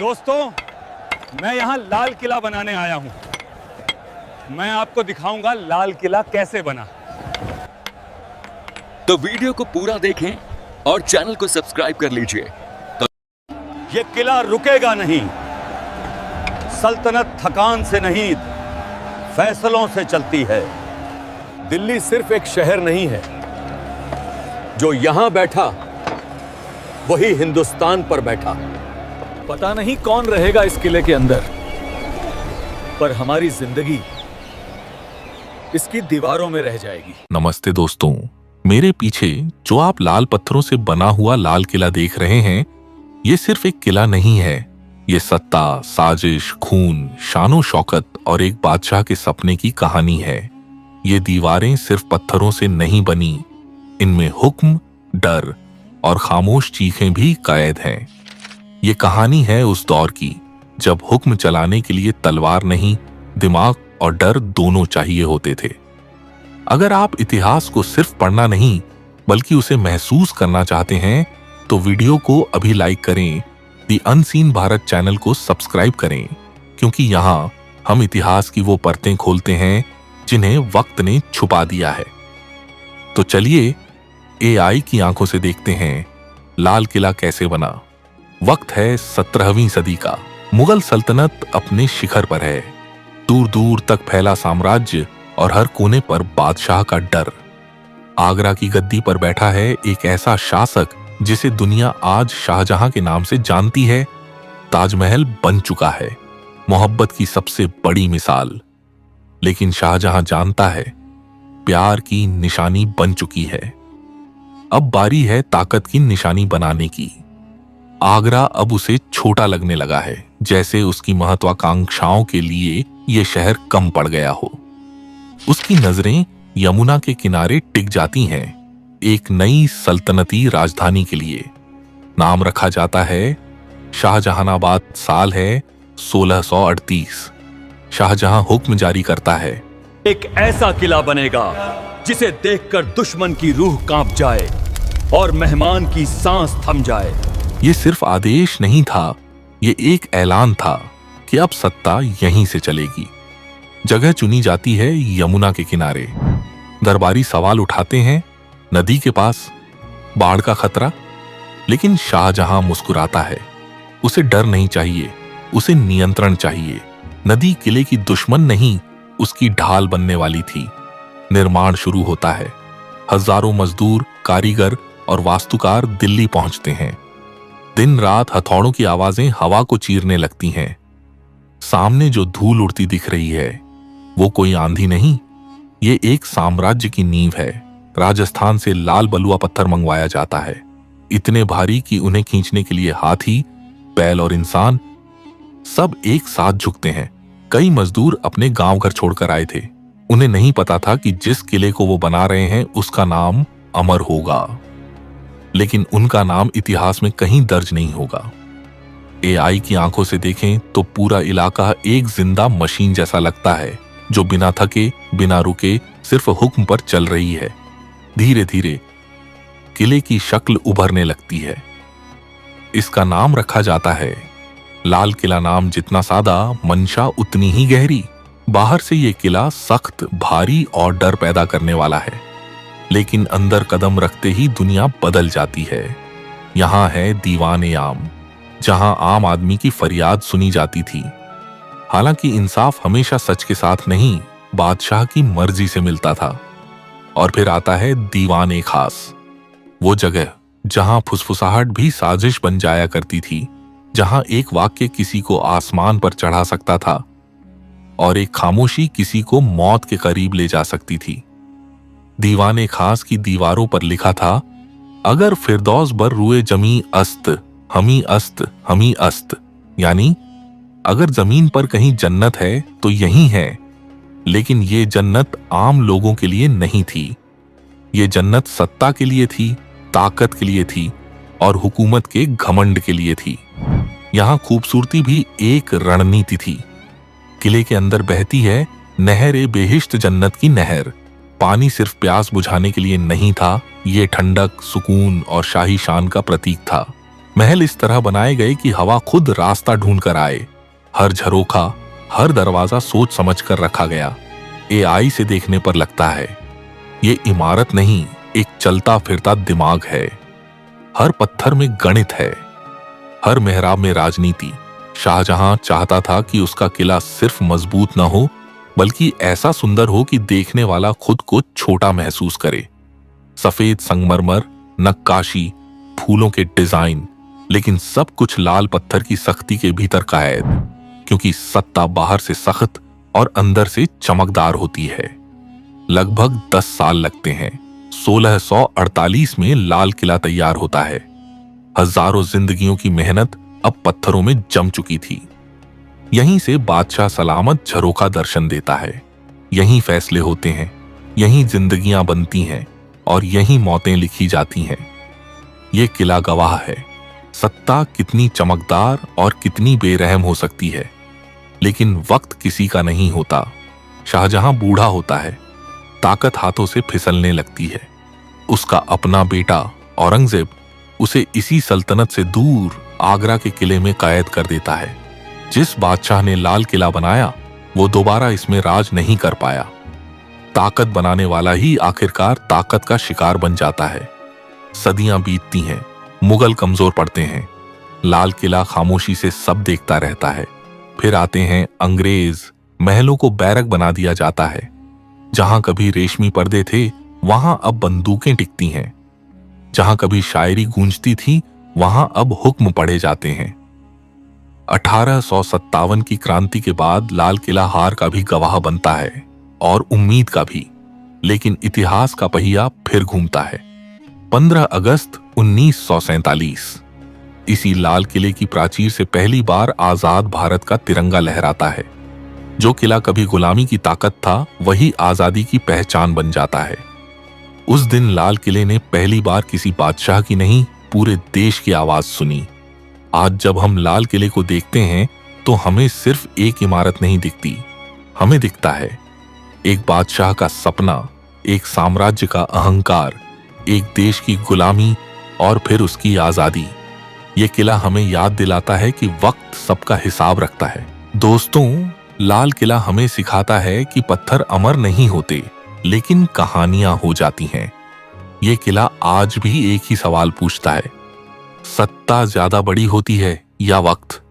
दोस्तों, मैं यहाँ लाल किला बनाने आया हूँ। मैं आपको दिखाऊंगा लाल किला कैसे बना। तो वीडियो को पूरा देखें और चैनल को सब्सक्राइब कर लीजिए। ये किला रुकेगा नहीं। सल्तनत थकान से नहीं, फैसलों से चलती है। दिल्ली सिर्फ एक शहर नहीं है। जो यहां बैठा वही हिंदुस्तान पर बैठा। पता नहीं कौन रहेगा इस किले के अंदर, पर हमारी जिंदगी इसकी दीवारों में रह जाएगी। नमस्ते दोस्तों, मेरे पीछे जो आप लाल पत्थरों से बना हुआ लाल किला देख रहे हैं, ये सिर्फ एक किला नहीं है। ये सत्ता, साजिश, खून, शानो शौकत और एक बादशाह के सपने की कहानी है। ये दीवारें सिर्फ पत्थरों से नहीं बनी, इनमें हुक्म, डर और खामोश चीखें भी कैद हैं। ये कहानी है उस दौर की जब हुक्म चलाने के लिए तलवार नहीं, दिमाग और डर दोनों चाहिए होते थे। अगर आप इतिहास को सिर्फ पढ़ना नहीं बल्कि उसे महसूस करना चाहते हैं तो वीडियो को अभी लाइक करें, दी अनसीन भारत चैनल को सब्सक्राइब करें, क्योंकि यहाँ हम इतिहास की वो परतें खोलते हैं जिन्हें वक्त ने छुपा दिया है। तो चलिए एआई की आंखों से देखते हैं लाल किला कैसे बना। वक्त है 17वीं सदी का। मुगल सल्तनत अपने शिखर पर है। दूर दूर तक फैला साम्राज्य और हर कोने पर बादशाह का डर। आगरा की गद्दी पर बैठा है एक ऐसा शासक जिसे दुनिया आज शाहजहां के नाम से जानती है। ताजमहल बन चुका है, मोहब्बत की सबसे बड़ी मिसाल। लेकिन शाहजहां जानता है प्यार की निशानी बन चुकी है। अब बारी है ताकत की निशानी बनाने की। आगरा अब उसे छोटा लगने लगा है, जैसे उसकी महत्वाकांक्षाओं के लिए यह शहर कम पड़ गया हो। उसकी नजरें यमुना के किनारे टिक जाती हैं, एक नई सल्तनती राजधानी के लिए। नाम रखा जाता है शाहजहानाबाद। साल है 1638। शाहजहां हुक्म जारी करता है, एक ऐसा किला बनेगा जिसे देखकर दुश्मन की रूह कांप जाए और मेहमान की सांस थम जाए। ये सिर्फ आदेश नहीं था, ये एक ऐलान था कि अब सत्ता यहीं से चलेगी। जगह चुनी जाती है यमुना के किनारे। दरबारी सवाल उठाते हैं, नदी के पास, बाढ़ का खतरा। लेकिन शाहजहां मुस्कुराता है। उसे डर नहीं चाहिए, उसे नियंत्रण चाहिए। नदी किले की दुश्मन नहीं, उसकी ढाल बनने वाली थी। निर्माण शुरू होता है। हजारों मजदूर, कारीगर और वास्तुकार दिल्ली पहुंचते हैं। दिन रात हथौड़ों की आवाजें हवा को चीरने लगती हैं। सामने जो धूल उड़ती दिख रही है वो कोई आंधी नहीं, ये एक साम्राज्य की नींव है। राजस्थान से लाल बलुआ पत्थर मंगवाया जाता है, इतने भारी कि उन्हें खींचने के लिए हाथी, बैल और इंसान सब एक साथ झुकते हैं। कई मजदूर अपने गांव घर छोड़कर आए थे। उन्हें नहीं पता था कि जिस किले को वो बना रहे हैं उसका नाम अमर होगा, लेकिन उनका नाम इतिहास में कहीं दर्ज नहीं होगा। एआई की आंखों से देखें तो पूरा इलाका एक जिंदा मशीन जैसा लगता है, जो बिना थके, बिना रुके सिर्फ हुक्म पर चल रही है। धीरे धीरे किले की शक्ल उभरने लगती है। इसका नाम रखा जाता है लाल किला। नाम जितना सादा, मंशा उतनी ही गहरी। बाहर से यह किला सख्त, भारी और डर पैदा करने वाला है, लेकिन अंदर कदम रखते ही दुनिया बदल जाती है। यहां है दीवान-ए आम, जहां आम आदमी की फरियाद सुनी जाती थी। हालांकि इंसाफ हमेशा सच के साथ नहीं, बादशाह की मर्जी से मिलता था। और फिर आता है दीवान-ए खास, वो जगह जहां फुसफुसाहट भी साजिश बन जाया करती थी, जहां एक वाक्य किसी को आसमान पर चढ़ा सकता था और एक खामोशी किसी को मौत के करीब ले जा सकती थी। दीवाने खास की दीवारों पर लिखा था, अगर फिरदौस बर रुए जमी अस्त, हमी अस्त, हमी अस्त। यानी अगर जमीन पर कहीं जन्नत है तो यही है। लेकिन ये जन्नत आम लोगों के लिए नहीं थी। ये जन्नत सत्ता के लिए थी, ताकत के लिए थी और हुकूमत के घमंड के लिए थी। यहां खूबसूरती भी एक रणनीति थी। किले के अंदर बहती है नहर-ए-बेहिश्त, जन्नत की नहर। पानी सिर्फ प्यास बुझाने के लिए नहीं था, ये ठंडक, सुकून और शाही शान का प्रतीक था। महल इस तरह बनाए गए कि हवा खुद रास्ता ढूंढ कर आए। हर झरोखा, हर दरवाजा सोच समझ कर रखा गया। एआई से देखने पर लगता है ये इमारत नहीं, एक चलता फिरता दिमाग है। हर पत्थर में गणित है, हर मेहराब में राजनीति। शाहजहां चाहता था कि उसका किला सिर्फ मजबूत न हो, बल्कि ऐसा सुंदर हो कि देखने वाला खुद को छोटा महसूस करे। सफेद संगमरमर, नक्काशी, फूलों के डिजाइन, लेकिन सब कुछ लाल पत्थर की सख्ती के भीतर कैद, क्योंकि सत्ता बाहर से सख्त और अंदर से चमकदार होती है। लगभग 10 साल लगते हैं। 1648 में लाल किला तैयार होता है। हजारों जिंदगियों की मेहनत अब पत्थरों में जम चुकी थी। यहीं से बादशाह सलामत झरोखा दर्शन देता है। यहीं फैसले होते हैं, यहीं जिंदगियां बनती हैं और यहीं मौतें लिखी जाती हैं। ये किला गवाह है, सत्ता कितनी चमकदार और कितनी बेरहम हो सकती है। लेकिन वक्त किसी का नहीं होता। शाहजहां बूढ़ा होता है, ताकत हाथों से फिसलने लगती है। उसका अपना बेटा औरंगजेब उसे इसी सल्तनत से दूर आगरा के किले में कैद कर देता है। जिस बादशाह ने लाल किला बनाया वो दोबारा इसमें राज नहीं कर पाया। ताकत बनाने वाला ही आखिरकार ताकत का शिकार बन जाता है। सदियां बीतती हैं, मुगल कमजोर पड़ते हैं। लाल किला खामोशी से सब देखता रहता है। फिर आते हैं अंग्रेज, महलों को बैरक बना दिया जाता है। जहां कभी रेशमी पर्दे थे वहां अब बंदूकें टिकती हैं। जहां कभी शायरी गूंजती थी वहां अब हुक्म पढ़े जाते हैं। 1857 की क्रांति के बाद लाल किला हार का भी गवाह बनता है और उम्मीद का भी। लेकिन इतिहास का पहिया फिर घूमता है। 15 अगस्त 1947 इसी लाल किले की प्राचीर से पहली बार आजाद भारत का तिरंगा लहराता है। जो किला कभी गुलामी की ताकत था वही आजादी की पहचान बन जाता है। उस दिन लाल किले ने पहली बार किसी बादशाह की नहीं, पूरे देश की आवाज सुनी। आज जब हम लाल किले को देखते हैं तो हमें सिर्फ एक इमारत नहीं दिखती, हमें दिखता है एक बादशाह का सपना, एक साम्राज्य का अहंकार, एक देश की गुलामी और फिर उसकी आजादी। ये किला हमें याद दिलाता है कि वक्त सबका हिसाब रखता है। दोस्तों, लाल किला हमें सिखाता है कि पत्थर अमर नहीं होते, लेकिन कहानियां हो जाती हैं। ये किला आज भी एक ही सवाल पूछता है, सत्ता ज्यादा बड़ी होती है या वक्त?